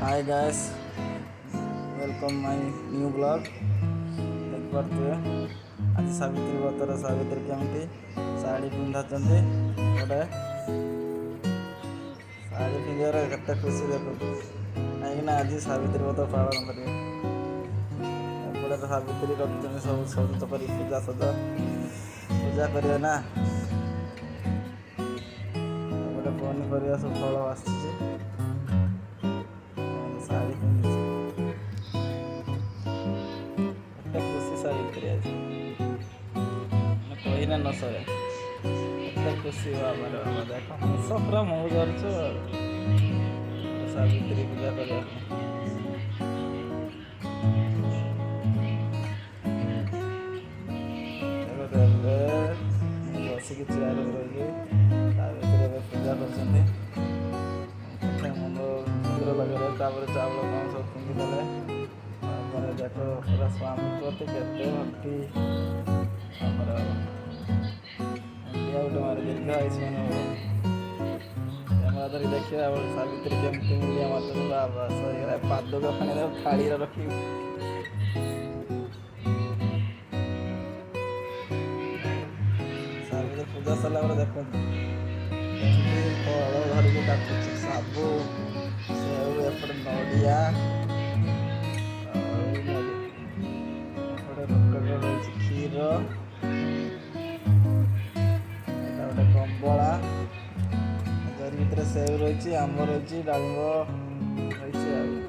Hi guys, welcome my new blog. देखिए आज सावित्री व्रतर सावित्री केमती साड़ी पिंधा गोटे साड़ी पिंधार केते खुशी देखो कहीं आज सावित्री व्रत पालन करेंगे। सावित्री रखते सब सज कर पूजा सजा पूजा करेंगे ना गोटे पनीपरिया सब फल आस साड़ी पिंधि खुशी सावित्री आज कहना न सरे एत खुशी बाबा देख हंस पूरा मऊ कर सावित्री पूजा करने बसिक चेयर रही पूजा कर मुंडर लगे चावल कौन सब पिंधिदेले देख पूरा स्वामी प्रति केते भक्ति गोटे मारे दीर्घ आयुष्मान कैमरा धरी देखिए सावित्री केमती मुंडिया मारते बाबा सही पाद का थाली रखी सावित्री पूजा सरला देखो फल धरिक काटुच साबु सेव एपटे नड़िया क्षीर गोटे कंबला जरी भितर सेव रही आंब रही डालिंब रही।